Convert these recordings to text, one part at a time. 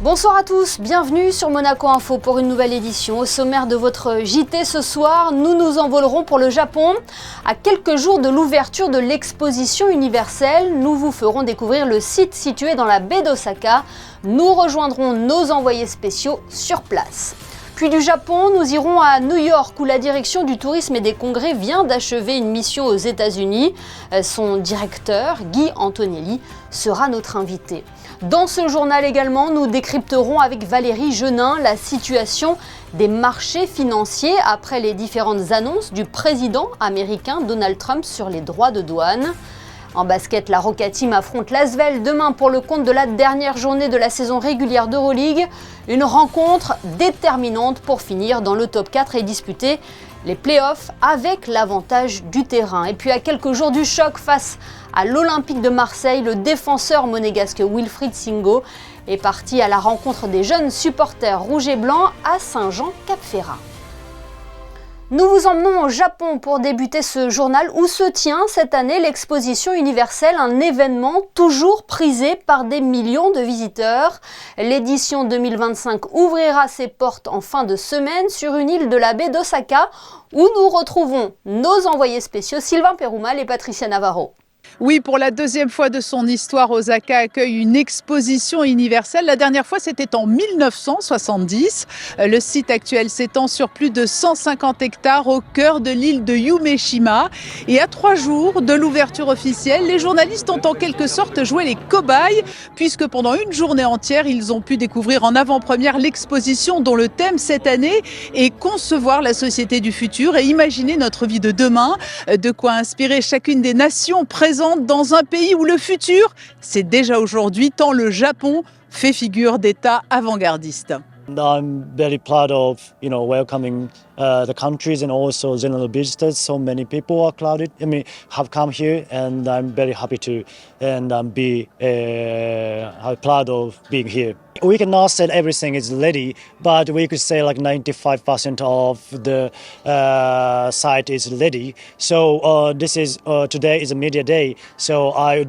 Bonsoir à tous, bienvenue sur Monaco Info pour une nouvelle édition. Au sommaire de votre JT ce soir, nous nous envolerons pour le Japon. À quelques jours de l'ouverture de l'exposition universelle, nous vous ferons découvrir le site situé dans la baie d'Osaka. Nous rejoindrons nos envoyés spéciaux sur place. Puis du Japon, nous irons à New York où la direction du tourisme et des congrès vient d'achever une mission aux États-Unis. Son directeur, Guy Antonelli, sera notre invité. Dans ce journal également, nous décrypterons avec Valérie Genin la situation des marchés financiers après les différentes annonces du président américain Donald Trump sur les droits de douane. En basket, la Roca Team affronte l'Asvel demain pour le compte de la dernière journée de la saison régulière d'Euroleague. Une rencontre déterminante pour finir dans le top 4 et disputer les playoffs avec l'avantage du terrain. Et puis à quelques jours du choc face à l'Olympique de Marseille, le défenseur monégasque Wilfried Singo est parti à la rencontre des jeunes supporters rouges et blancs à Saint-Jean-Cap-Ferrat. Nous vous emmenons au Japon pour débuter ce journal où se tient cette année l'exposition universelle, un événement toujours prisé par des millions de visiteurs. L'édition 2025 ouvrira ses portes en fin de semaine sur une île de la baie d'Osaka où nous retrouvons nos envoyés spéciaux Sylvain Peroumal et Patricia Navarro. Oui, pour la deuxième fois de son histoire, Osaka accueille une exposition universelle. La dernière fois, c'était en 1970. Le site actuel s'étend sur plus de 150 hectares au cœur de l'île de Yumeshima. Et à 3 jours de l'ouverture officielle, les journalistes ont en quelque sorte joué les cobayes, puisque pendant une journée entière, ils ont pu découvrir en avant-première l'exposition dont le thème cette année est concevoir la société du futur et imaginer notre vie de demain. De quoi inspirer chacune des nations présentes dans un pays où le futur, c'est déjà aujourd'hui, tant le Japon fait figure d'État avant-gardiste. I'm very proud of welcoming the countries and also general visitors. So many people are crowded. Have come here, and I'm very happy to be proud of being here. We cannot say everything is ready, but we could say like 95% of the site is ready. So today is a media day. So I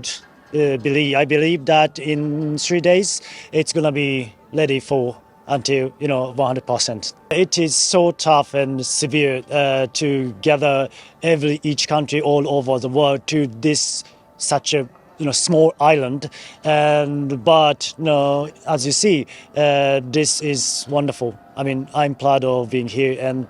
believe that in 3 days it's gonna be ready for until 100%. It is so tough and severe to gather each country all over the world to this such a small island, but as you see, this is wonderful. I'm proud of being here and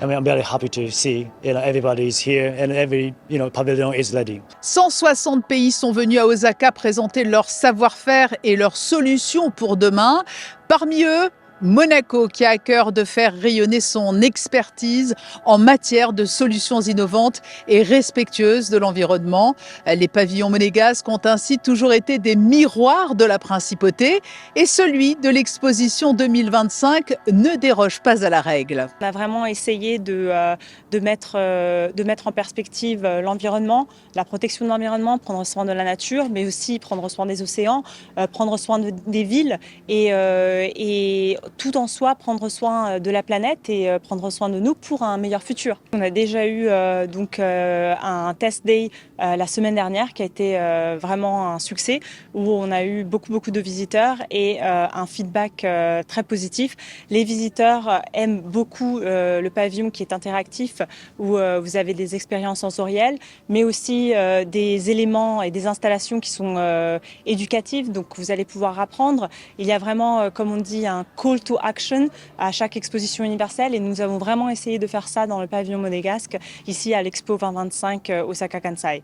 I'm very happy to see everybody is here and every pavilion is ready. 160 pays sont venus à Osaka présenter leur savoir-faire et leurs solutions pour demain. Parmi eux, Monaco, qui a à cœur de faire rayonner son expertise en matière de solutions innovantes et respectueuses de l'environnement. Les pavillons monégasques ont ainsi toujours été des miroirs de la principauté et celui de l'exposition 2025 ne déroge pas à la règle. On a vraiment essayé de mettre en perspective l'environnement, la protection de l'environnement, prendre soin de la nature, mais aussi prendre soin des océans, prendre soin des villes et tout en soi, prendre soin de la planète et prendre soin de nous pour un meilleur futur. On a déjà eu un test day la semaine dernière qui a été vraiment un succès, où on a eu beaucoup de visiteurs et un feedback très positif. Les visiteurs aiment beaucoup le pavillon qui est interactif, où vous avez des expériences sensorielles, mais aussi des éléments et des installations qui sont éducatives, donc vous allez pouvoir apprendre. Il y a vraiment, comme on dit, un call to action à chaque exposition universelle et nous avons vraiment essayé de faire ça dans le pavillon monégasque, ici à l'Expo 2025 Osaka Kansai.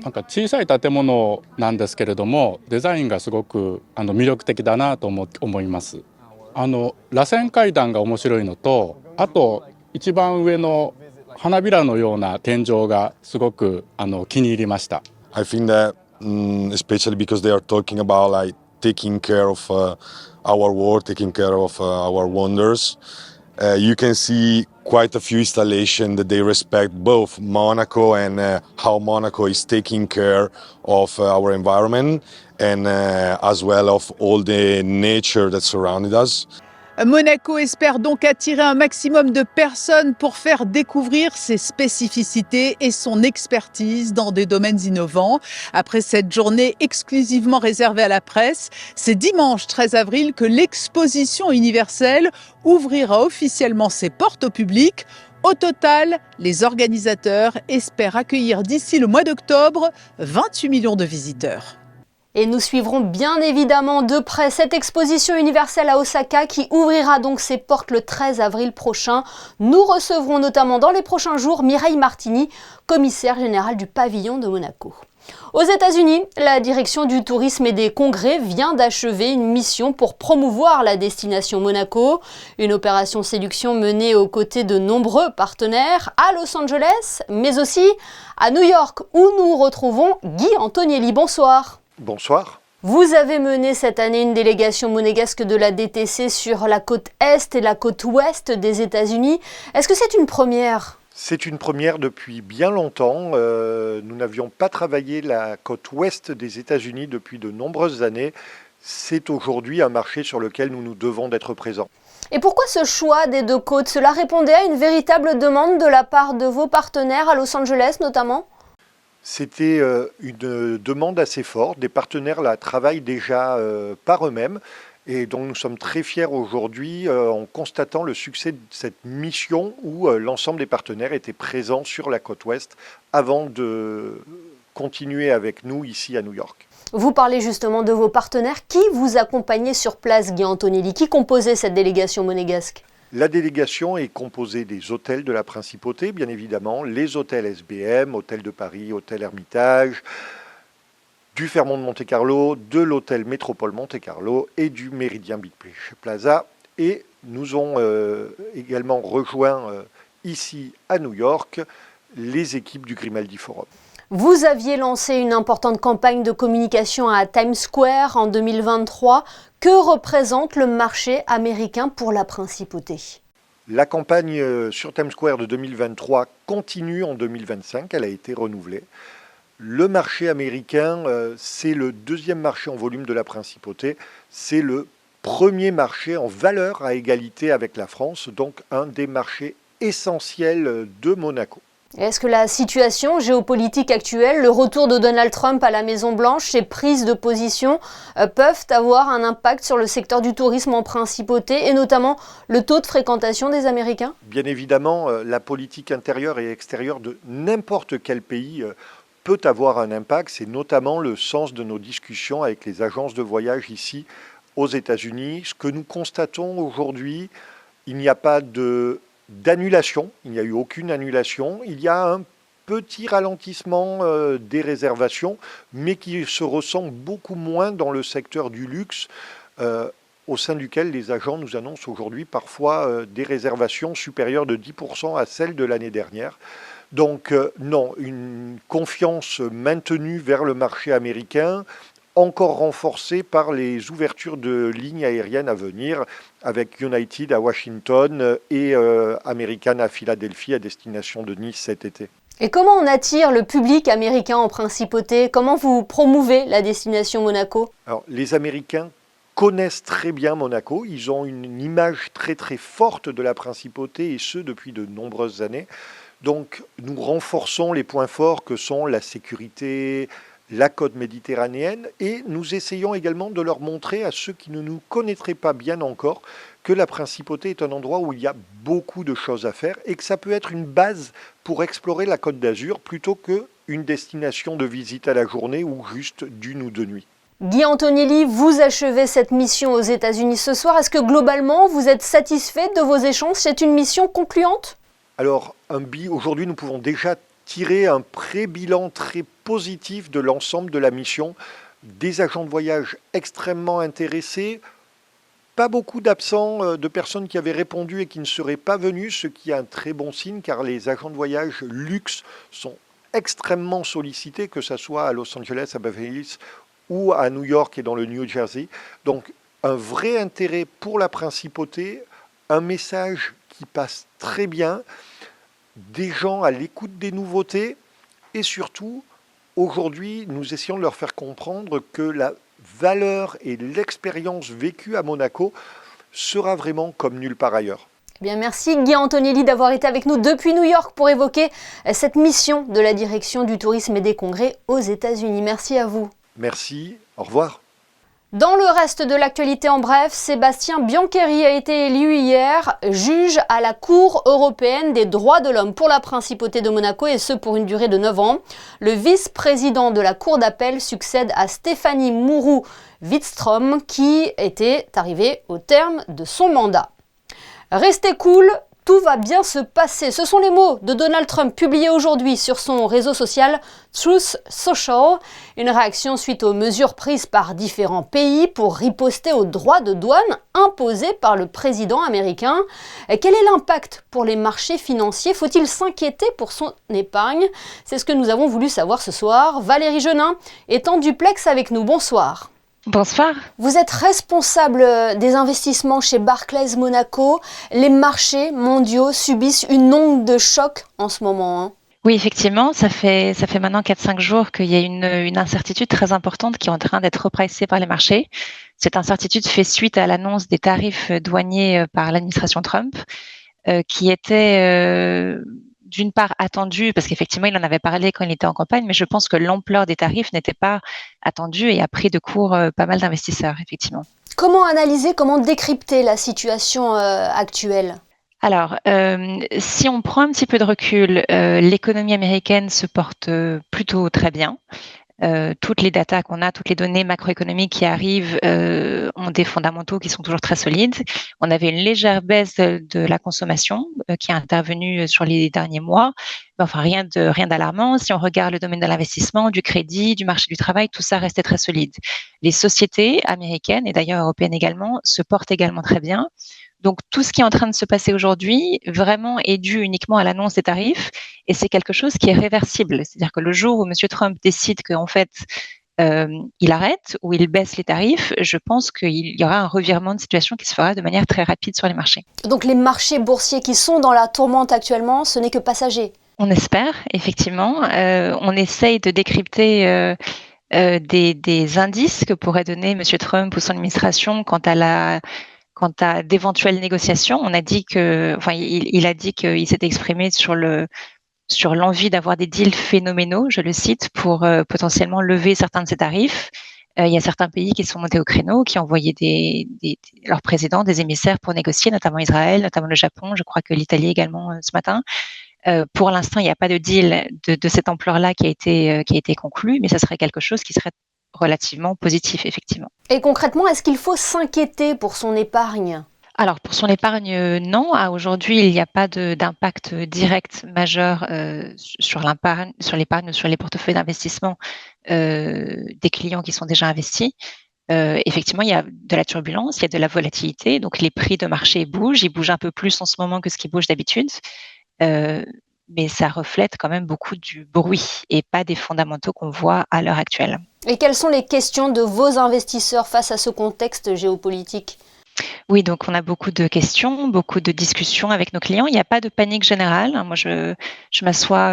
なんか小さい建物なんですけれども、デザインがすごく魅力的だなと思います。螺旋階段が面白いのと、あと一番上の花びらのような天井がすごく気に入りました。I think that especially because they are talking about like taking care of our world, taking care of our wonders. You can see quite a few installations that they respect both Monaco and how Monaco is taking care of our environment and as well of all the nature that surrounded us. Monaco espère donc attirer un maximum de personnes pour faire découvrir ses spécificités et son expertise dans des domaines innovants. Après cette journée exclusivement réservée à la presse, c'est dimanche 13 avril que l'exposition universelle ouvrira officiellement ses portes au public. Au total, les organisateurs espèrent accueillir d'ici le mois d'octobre 28 millions de visiteurs. Et nous suivrons bien évidemment de près cette exposition universelle à Osaka qui ouvrira donc ses portes le 13 avril prochain. Nous recevrons notamment dans les prochains jours Mireille Martini, commissaire générale du pavillon de Monaco. Aux États-Unis, la direction du tourisme et des congrès vient d'achever une mission pour promouvoir la destination Monaco. Une opération séduction menée aux côtés de nombreux partenaires à Los Angeles, mais aussi à New York où nous retrouvons Guy Antonielli. Bonsoir. Bonsoir. Vous avez mené cette année une délégation monégasque de la DTC sur la côte Est et la côte Ouest des États-Unis. Est-ce que c'est une première ? C'est une première depuis bien longtemps. Nous n'avions pas travaillé la côte Ouest des États-Unis depuis de nombreuses années. C'est aujourd'hui un marché sur lequel nous nous devons d'être présents. Et pourquoi ce choix des deux côtes ? Cela répondait à une véritable demande de la part de vos partenaires à Los Angeles notamment ? C'était une demande assez forte. Des partenaires la travaillent déjà par eux-mêmes. Et donc nous sommes très fiers aujourd'hui en constatant le succès de cette mission où l'ensemble des partenaires étaient présents sur la côte ouest avant de continuer avec nous ici à New York. Vous parlez justement de vos partenaires. Qui vous accompagnait sur place, Guy Antonielli ? Qui composait cette délégation monégasque ? La délégation est composée des hôtels de la Principauté, bien évidemment, les hôtels SBM, Hôtel de Paris, Hôtel Hermitage, du Fairmont de Monte-Carlo, de l'hôtel Métropole Monte-Carlo et du Méridien Beach Plaza. Et nous ont également rejoint ici à New York les équipes du Grimaldi Forum. Vous aviez lancé une importante campagne de communication à Times Square en 2023. Que représente le marché américain pour la Principauté ? La campagne sur Times Square de 2023 continue en 2025, elle a été renouvelée. Le marché américain, c'est le deuxième marché en volume de la Principauté, c'est le premier marché en valeur à égalité avec la France, donc un des marchés essentiels de Monaco. Est-ce que la situation géopolitique actuelle, le retour de Donald Trump à la Maison-Blanche, ses prises de position peuvent avoir un impact sur le secteur du tourisme en Principauté et notamment le taux de fréquentation des Américains ? Bien évidemment, la politique intérieure et extérieure de n'importe quel pays peut avoir un impact. C'est notamment le sens de nos discussions avec les agences de voyage ici aux États-Unis. Ce que nous constatons aujourd'hui, il n'y a pas d'annulation, il n'y a eu aucune annulation, il y a un petit ralentissement des réservations, mais qui se ressent beaucoup moins dans le secteur du luxe, au sein duquel les agents nous annoncent aujourd'hui parfois des réservations supérieures de 10% à celles de l'année dernière. Donc non, une confiance maintenue vers le marché américain, encore renforcée par les ouvertures de lignes aériennes à venir avec United à Washington et American à Philadelphie à destination de Nice cet été. Et comment on attire le public américain en Principauté ? Comment vous promouvez la destination Monaco ? Alors, les Américains connaissent très bien Monaco, ils ont une image très très forte de la Principauté et ce depuis de nombreuses années. Donc nous renforçons les points forts que sont la sécurité, la côte méditerranéenne et nous essayons également de leur montrer à ceux qui ne nous connaîtraient pas bien encore que la Principauté est un endroit où il y a beaucoup de choses à faire et que ça peut être une base pour explorer la Côte d'Azur plutôt qu'une destination de visite à la journée ou juste d'une ou deux nuits. Guy Antonielli, vous achevez cette mission aux États-Unis ce soir. Est-ce que globalement vous êtes satisfait de vos échanges ? C'est une mission concluante ? Alors aujourd'hui nous pouvons déjà tirer un pré-bilan très positif de l'ensemble de la mission, des agents de voyage extrêmement intéressés, pas beaucoup d'absents, de personnes qui avaient répondu et qui ne seraient pas venues, ce qui est un très bon signe car les agents de voyage luxe sont extrêmement sollicités, que ce soit à Los Angeles, à Beverly Hills ou à New York et dans le New Jersey. Donc un vrai intérêt pour la Principauté, un message qui passe très bien, des gens à l'écoute des nouveautés et surtout, aujourd'hui, nous essayons de leur faire comprendre que la valeur et l'expérience vécue à Monaco sera vraiment comme nulle part ailleurs. Eh bien, merci Guy Antonelli d'avoir été avec nous depuis New York pour évoquer cette mission de la direction du tourisme et des congrès aux États-Unis. Merci à vous. Merci, au revoir. Dans le reste de l'actualité en bref, Sébastien Biancheri a été élu hier juge à la Cour européenne des droits de l'homme pour la principauté de Monaco et ce pour une durée de 9 ans. Le vice-président de la Cour d'appel succède à Stéphanie Mourou-Wittstrom qui était arrivée au terme de son mandat. Restez cool, tout va bien se passer. Ce sont les mots de Donald Trump publiés aujourd'hui sur son réseau social Truth Social. Une réaction suite aux mesures prises par différents pays pour riposter aux droits de douane imposés par le président américain. Quel est l'impact pour les marchés financiers? Faut-il s'inquiéter pour son épargne? C'est ce que nous avons voulu savoir ce soir. Valérie Genin est en duplex avec nous. Bonsoir. Bonsoir. Vous êtes responsable des investissements chez Barclays Monaco. Les marchés mondiaux subissent une onde de choc en ce moment. Hein. Oui, effectivement, ça fait maintenant 4-5 jours qu'il y a une incertitude très importante qui est en train d'être repricée par les marchés. Cette incertitude fait suite à l'annonce des tarifs douaniers par l'administration Trump, qui était d'une part attendu, parce qu'effectivement, il en avait parlé quand il était en campagne, mais je pense que l'ampleur des tarifs n'était pas attendue et a pris de court pas mal d'investisseurs, effectivement. Comment analyser, comment décrypter la situation actuelle ? Alors, si on prend un petit peu de recul, l'économie américaine se porte plutôt très bien. Toutes les datas qu'on a, toutes les données macroéconomiques qui arrivent ont des fondamentaux qui sont toujours très solides. On avait une légère baisse de la consommation qui est intervenue sur les derniers mois. Enfin, rien d'alarmant. Si on regarde le domaine de l'investissement, du crédit, du marché du travail, tout ça restait très solide. Les sociétés américaines et d'ailleurs européennes également se portent également très bien. Donc, tout ce qui est en train de se passer aujourd'hui, vraiment, est dû uniquement à l'annonce des tarifs et c'est quelque chose qui est réversible. C'est-à-dire que le jour où M. Trump décide qu'en fait, il arrête ou il baisse les tarifs, je pense qu'il y aura un revirement de situation qui se fera de manière très rapide sur les marchés. Donc, les marchés boursiers qui sont dans la tourmente actuellement, ce n'est que passager. On espère, effectivement. On essaye de décrypter des indices que pourrait donner M. Trump ou son administration quant à d'éventuelles négociations. Il a dit qu'il s'était exprimé sur l'envie d'avoir des deals phénoménaux, je le cite, pour potentiellement lever certains de ces tarifs. Il y a certains pays qui sont montés au créneau, qui ont envoyé leurs présidents, des émissaires pour négocier, notamment Israël, notamment le Japon, je crois que l'Italie également ce matin. Pour l'instant, il n'y a pas de deal de cette ampleur-là qui a été conclu, mais ça serait quelque chose qui serait relativement positif, effectivement. Et concrètement, est-ce qu'il faut s'inquiéter pour son épargne ? Alors, pour son épargne, non. Aujourd'hui, il n'y a pas d'impact direct majeur sur l'épargne ou sur les portefeuilles d'investissement des clients qui sont déjà investis. Effectivement, il y a de la turbulence, il y a de la volatilité, donc les prix de marché bougent. Ils bougent un peu plus en ce moment que ce qui bouge d'habitude. Mais ça reflète quand même beaucoup du bruit et pas des fondamentaux qu'on voit à l'heure actuelle. Et quelles sont les questions de vos investisseurs face à ce contexte géopolitique ? Oui, donc on a beaucoup de questions, beaucoup de discussions avec nos clients. Il n'y a pas de panique générale. Moi, je m'assois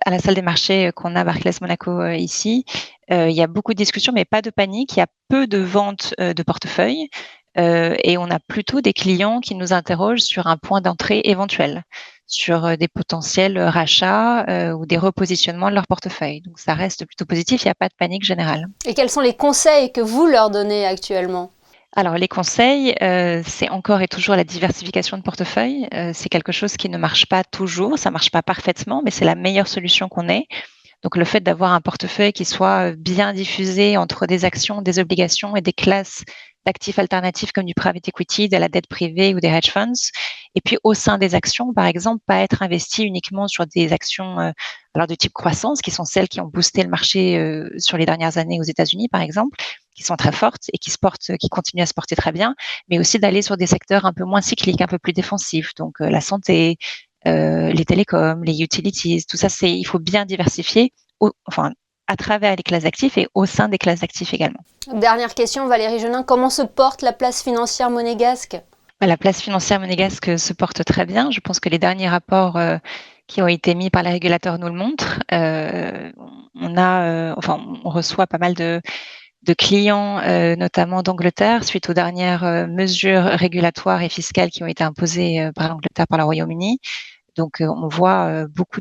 à la salle des marchés qu'on a à Barclays Monaco ici. Il y a beaucoup de discussions, mais pas de panique. Il y a peu de ventes de portefeuilles. Et on a plutôt des clients qui nous interrogent sur un point d'entrée éventuel, sur des potentiels rachats ou des repositionnements de leur portefeuille. Donc ça reste plutôt positif, il n'y a pas de panique générale. Et quels sont les conseils que vous leur donnez actuellement ? Alors les conseils, c'est encore et toujours la diversification de portefeuille. C'est quelque chose qui ne marche pas toujours, ça ne marche pas parfaitement, mais c'est la meilleure solution qu'on ait. Donc le fait d'avoir un portefeuille qui soit bien diffusé entre des actions, des obligations et des classes d'actifs alternatifs comme du private equity, de la dette privée ou des hedge funds. Et puis au sein des actions, par exemple, pas être investi uniquement sur des actions de type croissance, qui sont celles qui ont boosté le marché sur les dernières années aux États-Unis, par exemple, qui sont très fortes et qui continuent à se porter très bien, mais aussi d'aller sur des secteurs un peu moins cycliques, un peu plus défensifs, donc la santé, les télécoms, les utilities, tout ça, il faut bien diversifier, à travers les classes d'actifs et au sein des classes d'actifs également. Dernière question, Valérie Genin, comment se porte la place financière monégasque ? La place financière monégasque se porte très bien. Je pense que les derniers rapports qui ont été mis par les régulateurs nous le montrent. On reçoit pas mal clients, notamment d'Angleterre, suite aux dernières mesures régulatoires et fiscales qui ont été imposées par l'Angleterre, par le Royaume-Uni. Donc, on voit beaucoup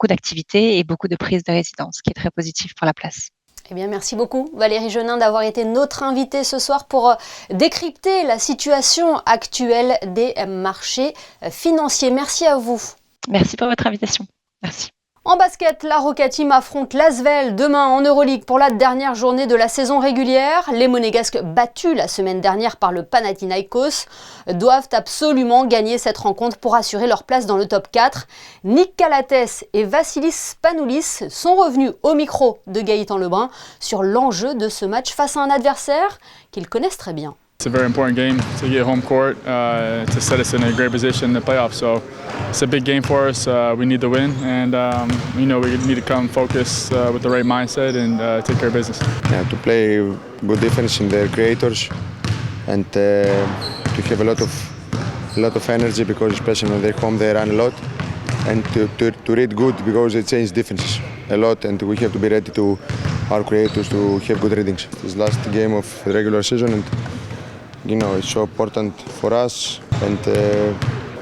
d'activités et beaucoup de prises de résidence, ce qui est très positif pour la place. Eh bien, merci beaucoup Valérie Genin d'avoir été notre invitée ce soir pour décrypter la situation actuelle des marchés financiers. Merci à vous. Merci pour votre invitation. Merci. En basket, la Roca Team affronte l'Asvel demain en Euroleague pour la dernière journée de la saison régulière. Les Monégasques, battus la semaine dernière par le Panathinaikos, doivent absolument gagner cette rencontre pour assurer leur place dans le top 4. Nick Calates et Vassilis Spanoulis sont revenus au micro de Gaëtan Lebrun sur l'enjeu de ce match face à un adversaire qu'ils connaissent très bien. It's a very important game to get home court, to set us in a great position in the playoffs. So it's a big game for us. We need to win, and we need to come focused with the right mindset and take care of business. Yeah, to play good defense in their creators, and to have a lot of energy because especially when they're home they run a lot, and to read good because they change defenses a lot, and we have to be ready to our creators to have good readings. This last game of the regular season, and it's so important for us, and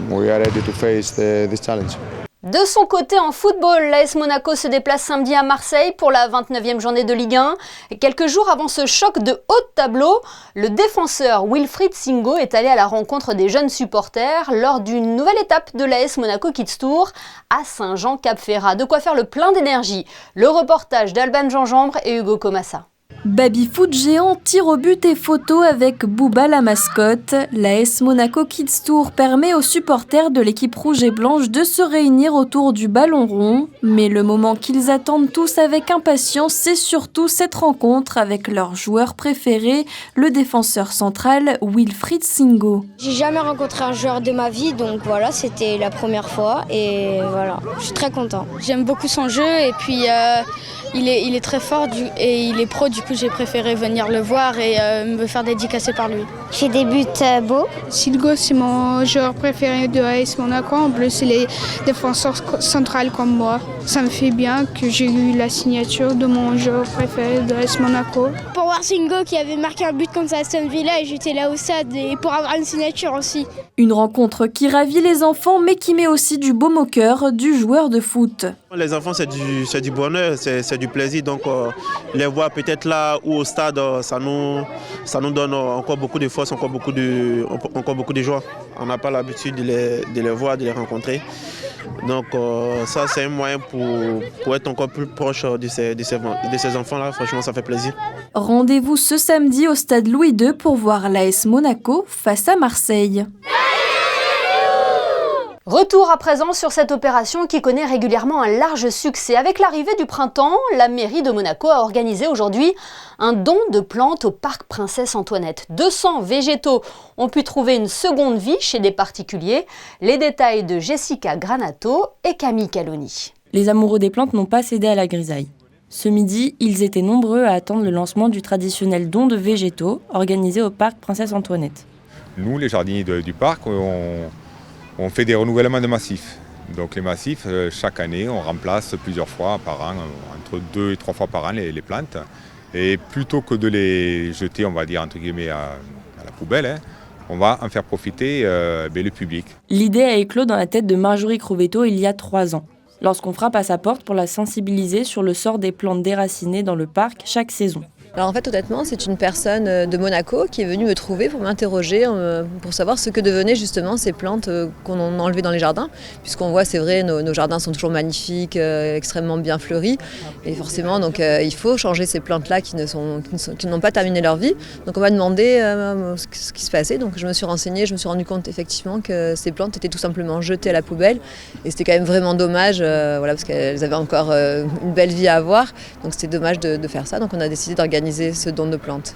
we are ready to face this challenge. De son côté en football, l'AS Monaco se déplace samedi à Marseille pour la 29e journée de Ligue 1. Et quelques jours avant ce choc de haut de tableau, le défenseur Wilfried Singo est allé à la rencontre des jeunes supporters lors d'une nouvelle étape de l'AS Monaco Kids Tour à Saint-Jean-Cap-Ferrat. De quoi faire le plein d'énergie. Le reportage d'Alban Jean-Jambre et Hugo Comassa. Baby-foot géant, tir au but et photo avec Booba la mascotte. L'AS Monaco Kids Tour permet aux supporters de l'équipe rouge et blanche de se réunir autour du ballon rond. Mais le moment qu'ils attendent tous avec impatience, c'est surtout cette rencontre avec leur joueur préféré, le défenseur central Wilfried Singo. J'ai jamais rencontré un joueur de ma vie, donc voilà, c'était la première fois et voilà, je suis très content. J'aime beaucoup son jeu et puis il est très fort et il est pro, du coup j'ai préféré venir le voir et me faire dédicacer par lui. Je fais des buts beaux. Singo, c'est mon joueur préféré de AS Monaco, en plus il est défenseur central comme moi. Ça me fait bien que j'ai eu la signature de mon joueur préféré de AS Monaco. Pour voir Singo qui avait marqué un but contre Aston Villa et j'étais là au stade et pour avoir une signature aussi. Une rencontre qui ravit les enfants mais qui met aussi du baume au cœur du joueur de foot. Les enfants c'est du bonheur, c'est du plaisir, donc les voir peut-être là ou au stade, ça nous donne encore beaucoup de force, encore beaucoup de joie. On n'a pas l'habitude de les voir, de les rencontrer. Donc ça c'est un moyen pour être encore plus proche de ces enfants-là. Franchement, ça fait plaisir. Rendez-vous ce samedi au stade Louis II pour voir l'AS Monaco face à Marseille. Retour à présent sur cette opération qui connaît régulièrement un large succès. Avec l'arrivée du printemps, la mairie de Monaco a organisé aujourd'hui un don de plantes au parc Princesse Antoinette. 200 végétaux ont pu trouver une seconde vie chez des particuliers. Les détails de Jessica Granato et Camille Caloni. Les amoureux des plantes n'ont pas cédé à la grisaille. Ce midi, ils étaient nombreux à attendre le lancement du traditionnel don de végétaux organisé au parc Princesse Antoinette. Nous, les jardiniers du parc, on fait des renouvellements de massifs. Donc les massifs, chaque année, on remplace plusieurs fois par an, entre 2 et 3 fois par an les plantes. Et plutôt que de les jeter, on va dire, entre guillemets, à la poubelle, on va en faire profiter le public. L'idée a éclos dans la tête de Marjorie Crovetto il y a 3 ans, lorsqu'on frappe à sa porte pour la sensibiliser sur le sort des plantes déracinées dans le parc chaque saison. Alors en fait, honnêtement, c'est une personne de Monaco qui est venue me trouver pour m'interroger, pour savoir ce que devenaient justement ces plantes qu'on a enlevées dans les jardins. Puisqu'on voit, c'est vrai, nos jardins sont toujours magnifiques, extrêmement bien fleuris. Et forcément, donc, il faut changer ces plantes-là qui n'ont pas terminé leur vie. Donc on m'a demandé ce qui se passait. Donc je me suis renseignée, je me suis rendu compte effectivement que ces plantes étaient tout simplement jetées à la poubelle. Et c'était quand même vraiment dommage, parce qu'elles avaient encore une belle vie à avoir. Donc c'était dommage de faire ça. Donc on a décidé d'organiser ce don de plantes.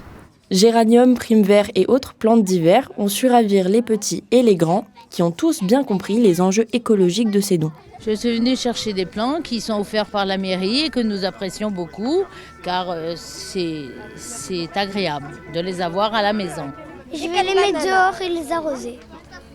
Géranium, prime vert et autres plantes d'hiver ont su ravir les petits et les grands qui ont tous bien compris les enjeux écologiques de ces dons. Je suis venue chercher des plantes qui sont offerts par la mairie et que nous apprécions beaucoup car c'est agréable de les avoir à la maison. Je vais les mettre dehors et les arroser.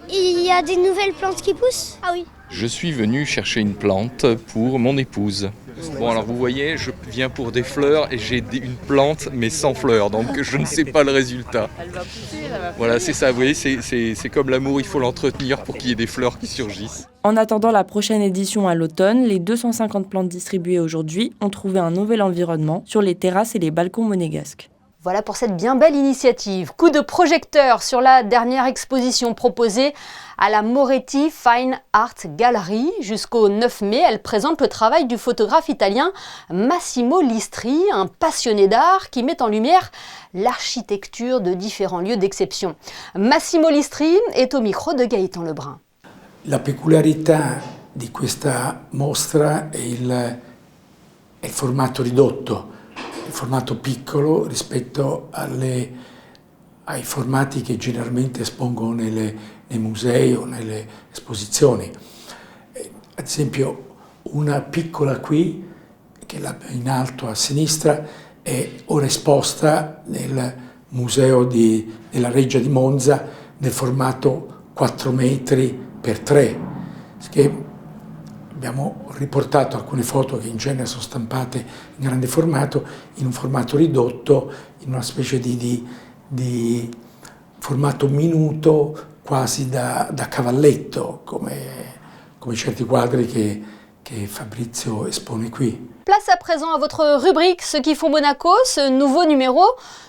Il y a des nouvelles plantes qui poussent ? Ah oui. Je suis venu chercher une plante pour mon épouse. Bon, alors vous voyez, je viens pour des fleurs et j'ai une plante mais sans fleurs, donc je ne sais pas le résultat. Elle va pousser, elle va pousser. Voilà, c'est ça, vous voyez, c'est comme l'amour, il faut l'entretenir pour qu'il y ait des fleurs qui surgissent. En attendant la prochaine édition à l'automne, les 250 plantes distribuées aujourd'hui ont trouvé un nouvel environnement sur les terrasses et les balcons monégasques. Voilà pour cette bien belle initiative. Coup de projecteur sur la dernière exposition proposée à la Moretti Fine Art Gallery. Jusqu'au 9 mai, elle présente le travail du photographe italien Massimo Listri, un passionné d'art qui met en lumière l'architecture de différents lieux d'exception. Massimo Listri est au micro de Gaëtan Lebrun. La peculiarità di questa mostra è il formato ridotto. Il formato piccolo rispetto ai formati che generalmente espongono nei musei o nelle esposizioni. Ad esempio una piccola qui, che è in alto a sinistra, è ora esposta nel museo della Reggia di Monza nel formato 4 metri per 3, che abbiamo riportato alcune foto che in genere sono stampate in grande formato, in un formato ridotto, in una specie di formato minuto, quasi da cavalletto, come certi quadri che Fabrizio espone qui. Place à présent à votre rubrique Ceux qui font Monaco. Ce nouveau numéro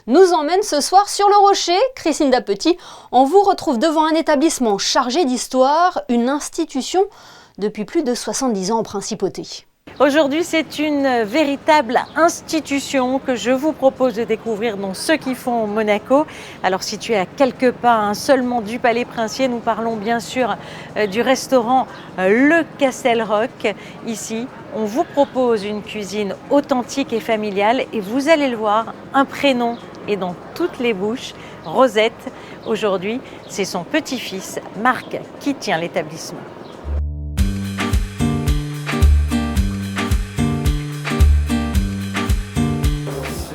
nous emmène ce soir sur le Rocher. Christine Dapetit, on vous retrouve devant un établissement chargé d'histoire, une institution depuis plus de 70 ans en principauté. Aujourd'hui, c'est une véritable institution que je vous propose de découvrir dans Ceux qui font Monaco. Alors, situé à quelques pas seulement du Palais Princier, nous parlons bien sûr du restaurant Le Castel Rock. Ici, on vous propose une cuisine authentique et familiale et vous allez le voir, un prénom est dans toutes les bouches, Rosette. Aujourd'hui, c'est son petit-fils, Marc, qui tient l'établissement.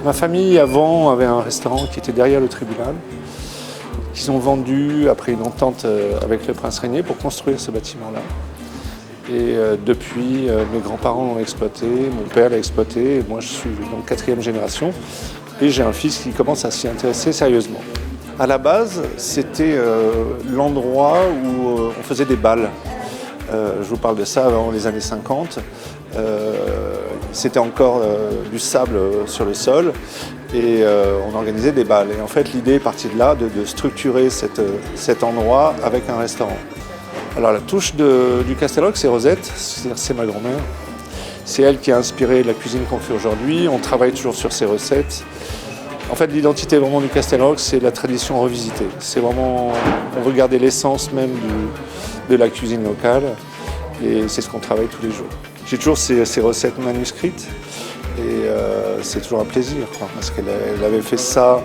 Ma famille, avant, avait un restaurant qui était derrière le tribunal, qu'ils ont vendu après une entente avec le prince Régnier pour construire ce bâtiment-là. Et depuis, mes grands-parents l'ont exploité, mon père l'a exploité, et moi je suis donc 4e génération, et j'ai un fils qui commence à s'y intéresser sérieusement. À la base, c'était l'endroit où on faisait des bals. Je vous parle de ça avant les années 50. C'était encore du sable sur le sol et on organisait des bals. Et en fait, l'idée est partie de là, de structurer cet endroit avec un restaurant. Alors la touche du Castel Rock, c'est Rosette, c'est ma grand-mère. C'est elle qui a inspiré la cuisine qu'on fait aujourd'hui. On travaille toujours sur ses recettes. En fait, l'identité vraiment du Castel Rock, c'est la tradition revisitée. C'est vraiment, on veut garder l'essence même de la cuisine locale et c'est ce qu'on travaille tous les jours. J'ai toujours ces recettes manuscrites et c'est toujours un plaisir parce qu'elle avait fait ça.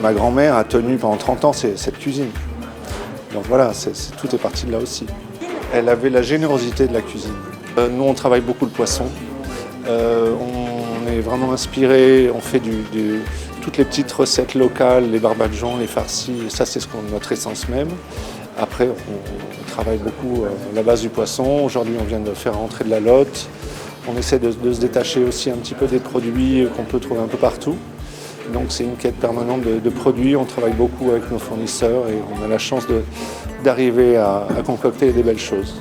Ma grand-mère a tenu pendant 30 ans cette cuisine. Donc voilà, tout est parti de là aussi. Elle avait la générosité de la cuisine. Nous, on travaille beaucoup le poisson. On est vraiment inspiré, on fait toutes les petites recettes locales, les barbadjans, les farcis, ça c'est notre essence même. Après, on travaille beaucoup la base du poisson. Aujourd'hui, on vient de faire rentrer de la lotte. On essaie de se détacher aussi un petit peu des produits qu'on peut trouver un peu partout. Donc c'est une quête permanente de produits. On travaille beaucoup avec nos fournisseurs et on a la chance d'arriver à concocter des belles choses.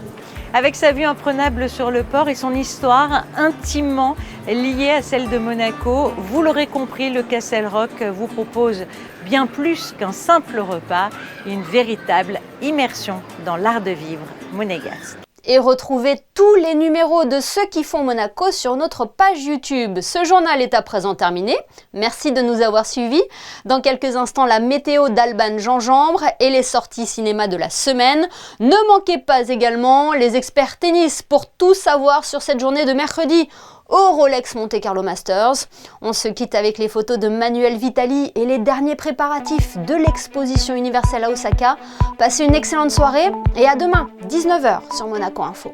Avec sa vue imprenable sur le port et son histoire intimement liée à celle de Monaco, vous l'aurez compris, le Castel Rock vous propose bien plus qu'un simple repas, une véritable immersion dans l'art de vivre monégasque. Et retrouvez tous les numéros de Ceux qui font Monaco sur notre page YouTube. Ce journal est à présent terminé. Merci de nous avoir suivis. Dans quelques instants, la météo d'Alban Gingembre et les sorties cinéma de la semaine. Ne manquez pas également les experts tennis pour tout savoir sur cette journée de mercredi au Rolex Monte Carlo Masters. On se quitte avec les photos de Manuel Vitali et les derniers préparatifs de l'exposition universelle à Osaka. Passez une excellente soirée et à demain, 19h sur Monaco Info.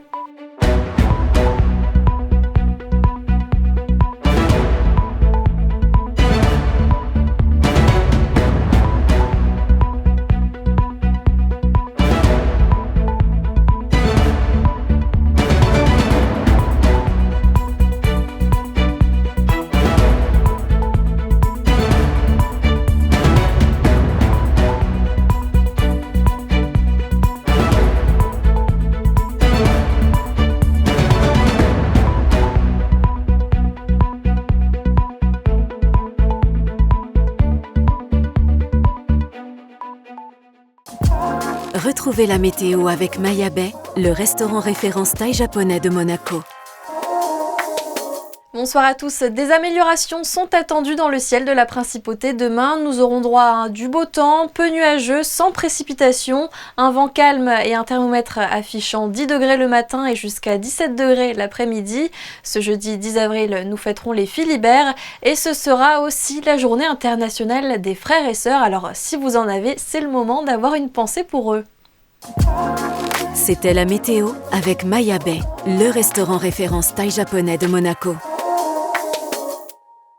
Retrouvez la météo avec Maya Bay, le restaurant référence thaï-japonais de Monaco. Bonsoir à tous. Des améliorations sont attendues dans le ciel de la Principauté. Demain, nous aurons droit à du beau temps, peu nuageux, sans précipitation, un vent calme et un thermomètre affichant 10 degrés le matin et jusqu'à 17 degrés l'après-midi. Ce jeudi 10 avril, nous fêterons les Philibert et ce sera aussi la journée internationale des frères et sœurs. Alors si vous en avez, c'est le moment d'avoir une pensée pour eux. C'était la météo avec Maya Bay, le restaurant référence thaï-japonais de Monaco.